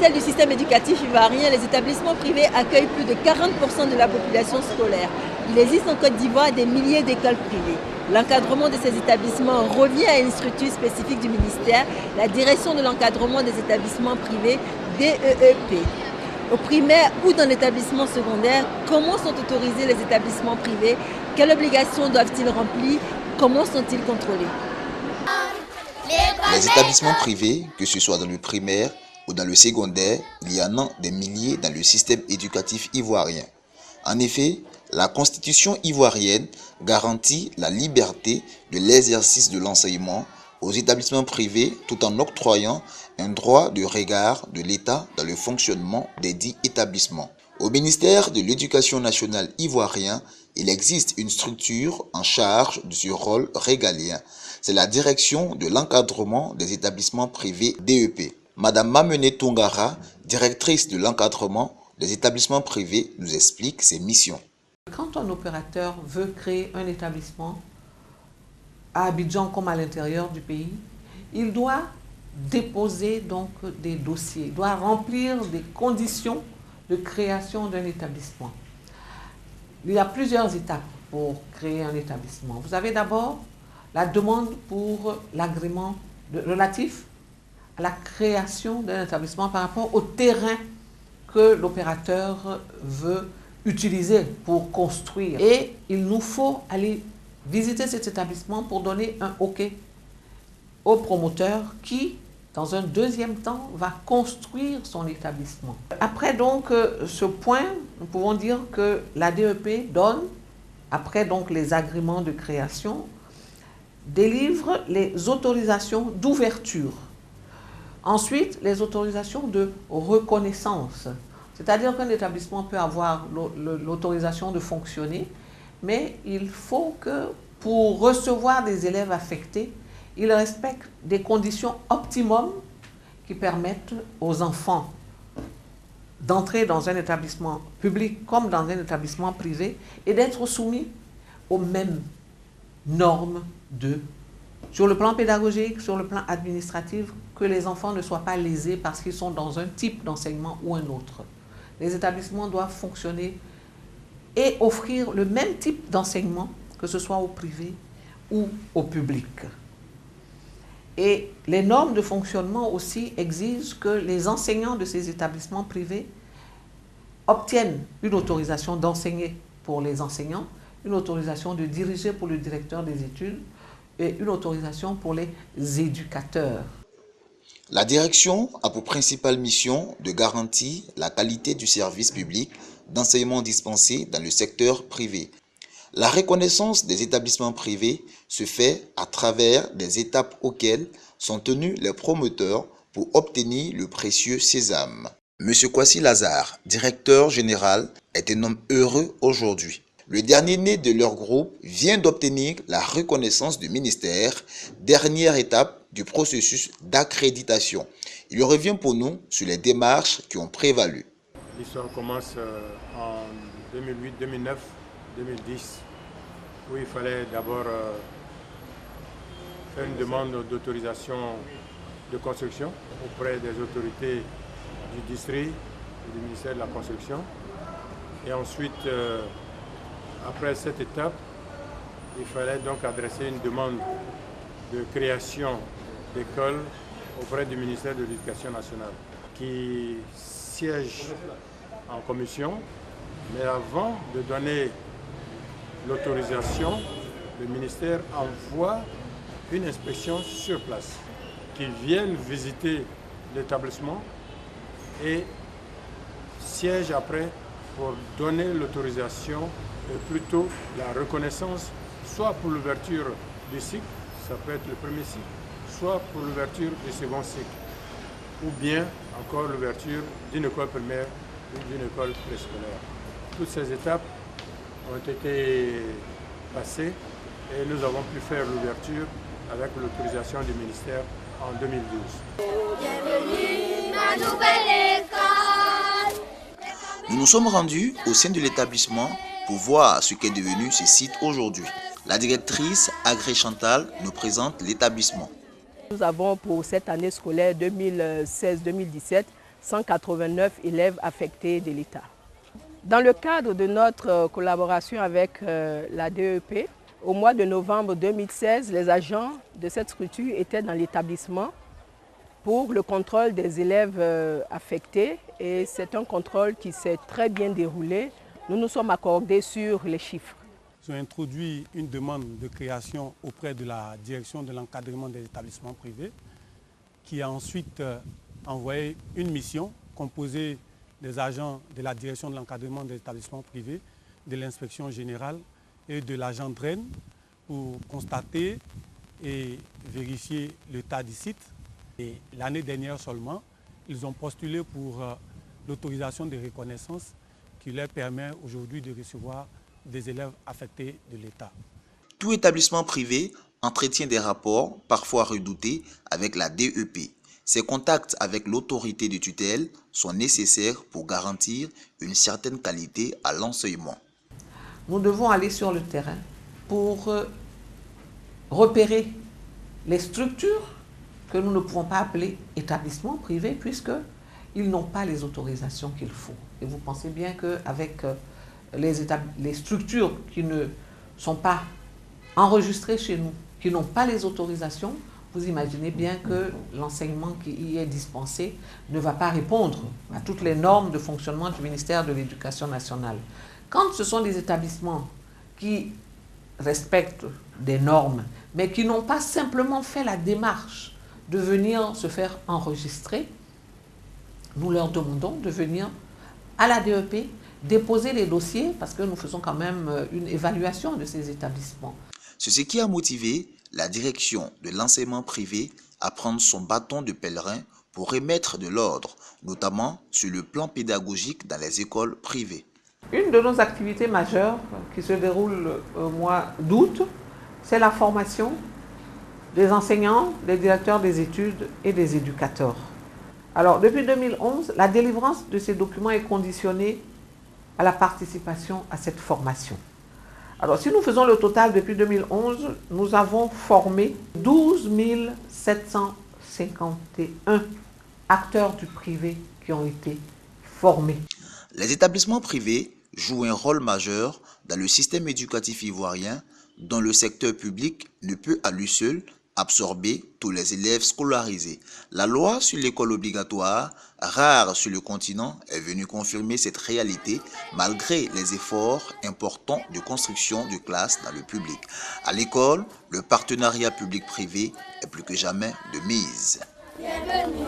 l'échelle du système éducatif ivoirien, les établissements privés accueillent plus de 40% de la population scolaire. Il existe en Côte d'Ivoire des milliers d'écoles privées. L'encadrement de ces établissements revient à une structure spécifique du ministère, la direction de l'encadrement des établissements privés, DEEP. Au primaire ou dans l'établissement secondaire, comment sont autorisés les établissements privés? Quelles obligations doivent-ils remplir? Comment sont-ils contrôlés? Les établissements privés, que ce soit dans le primaire ou dans le secondaire, il y en a des milliers dans le système éducatif ivoirien. En effet, la Constitution ivoirienne garantit la liberté de l'exercice de l'enseignement aux établissements privés tout en octroyant un droit de regard de l'État dans le fonctionnement des dits établissements. Au ministère de l'Éducation nationale ivoirien, il existe une structure en charge de ce rôle régalien. C'est la direction de l'encadrement des établissements privés DEP. Madame Mamene Tongara, directrice de l'encadrement des établissements privés, nous explique ses missions. Quand un opérateur veut créer un établissement à Abidjan comme à l'intérieur du pays, il doit déposer donc des dossiers, il doit remplir des conditions de création d'un établissement. Il y a plusieurs étapes pour créer un établissement. Vous avez d'abord la demande pour l'agrément relatif à la création d'un établissement par rapport au terrain que l'opérateur veut utiliser pour construire. Et il nous faut aller visiter cet établissement pour donner un OK au promoteur qui, dans un deuxième temps, va construire son établissement. Après donc ce point, nous pouvons dire que la DEP donne, après donc les agréments de création, délivre les autorisations d'ouverture. Ensuite, les autorisations de reconnaissance. C'est-à-dire qu'un établissement peut avoir l'autorisation de fonctionner, mais il faut que pour recevoir des élèves affectés, il respecte des conditions optimum qui permettent aux enfants d'entrer dans un établissement public comme dans un établissement privé et d'être soumis aux mêmes normes sur le plan pédagogique, sur le plan administratif, que les enfants ne soient pas lésés parce qu'ils sont dans un type d'enseignement ou un autre. Les établissements doivent fonctionner et offrir le même type d'enseignement, que ce soit au privé ou au public. Et les normes de fonctionnement aussi exigent que les enseignants de ces établissements privés obtiennent une autorisation d'enseigner pour les enseignants, une autorisation de diriger pour le directeur des études et une autorisation pour les éducateurs. La direction a pour principale mission de garantir la qualité du service public d'enseignement dispensé dans le secteur privé. La reconnaissance des établissements privés se fait à travers des étapes auxquelles sont tenus les promoteurs pour obtenir le précieux sésame. Monsieur Kwasi Lazare, directeur général, est un homme heureux aujourd'hui. Le dernier né de leur groupe vient d'obtenir la reconnaissance du ministère, dernière étape du processus d'accréditation. Il revient pour nous sur les démarches qui ont prévalu. L'histoire commence en 2008, 2009, 2010, où il fallait d'abord faire une demande d'autorisation de construction auprès des autorités du district et du ministère de la Construction. Et ensuite, après cette étape, il fallait donc adresser une demande de création d'école auprès du ministère de l'Éducation nationale, qui siège en commission. Mais avant de donner l'autorisation, le ministère envoie une inspection sur place, qui viennent visiter l'établissement et siège après pour donner l'autorisation et plutôt la reconnaissance, soit pour l'ouverture du cycle, ça peut être le premier cycle, soit pour l'ouverture du second cycle, ou bien encore l'ouverture d'une école primaire ou d'une école préscolaire. Toutes ces étapes ont été passées et nous avons pu faire l'ouverture avec l'autorisation du ministère en 2012. Bienvenue, ma nouvelle école. Nous nous sommes rendus au sein de l'établissement pour voir ce qu'est devenu ce site aujourd'hui. La directrice Agré Chantal nous présente l'établissement. Nous avons pour cette année scolaire 2016-2017 189 élèves affectés de l'État. Dans le cadre de notre collaboration avec la DEP, au mois de novembre 2016, les agents de cette structure étaient dans l'établissement pour le contrôle des élèves affectés et c'est un contrôle qui s'est très bien déroulé. Nous nous sommes accordés sur les chiffres. Ils ont introduit une demande de création auprès de la direction de l'encadrement des établissements privés qui a ensuite envoyé une mission composée des agents de la direction de l'encadrement des établissements privés, de l'inspection générale et de l'agent DREN pour constater et vérifier l'état du site. Et l'année dernière seulement, ils ont postulé pour l'autorisation de reconnaissance qui leur permet aujourd'hui de recevoir des élèves affectés de l'État. Tout établissement privé entretient des rapports, parfois redoutés, avec la DEP. Ces contacts avec l'autorité de tutelle sont nécessaires pour garantir une certaine qualité à l'enseignement. Nous devons aller sur le terrain pour repérer les structures que nous ne pouvons pas appeler établissements privés puisqu'ils n'ont pas les autorisations qu'il faut. Et vous pensez bien qu'avec les structures qui ne sont pas enregistrées chez nous, qui n'ont pas les autorisations, vous imaginez bien que l'enseignement qui y est dispensé ne va pas répondre à toutes les normes de fonctionnement du ministère de l'Éducation nationale. Quand ce sont des établissements qui respectent des normes, mais qui n'ont pas simplement fait la démarche de venir se faire enregistrer, nous leur demandons de venir à la DEP, déposer les dossiers, parce que nous faisons quand même une évaluation de ces établissements. C'est ce qui a motivé la direction de l'enseignement privé à prendre son bâton de pèlerin pour remettre de l'ordre, notamment sur le plan pédagogique dans les écoles privées. Une de nos activités majeures qui se déroule au mois d'août, c'est la formation des enseignants, des directeurs des études et des éducateurs. Alors, depuis 2011, la délivrance de ces documents est conditionnée à la participation à cette formation. Alors, si nous faisons le total depuis 2011, nous avons formé 12 751 acteurs du privé qui ont été formés. Les établissements privés jouent un rôle majeur dans le système éducatif ivoirien dont le secteur public ne peut à lui seul absorber tous les élèves scolarisés. La loi sur l'école obligatoire, rare sur le continent, est venue confirmer cette réalité malgré les efforts importants de construction de classes dans le public. À l'école, le partenariat public-privé est plus que jamais de mise. Bienvenue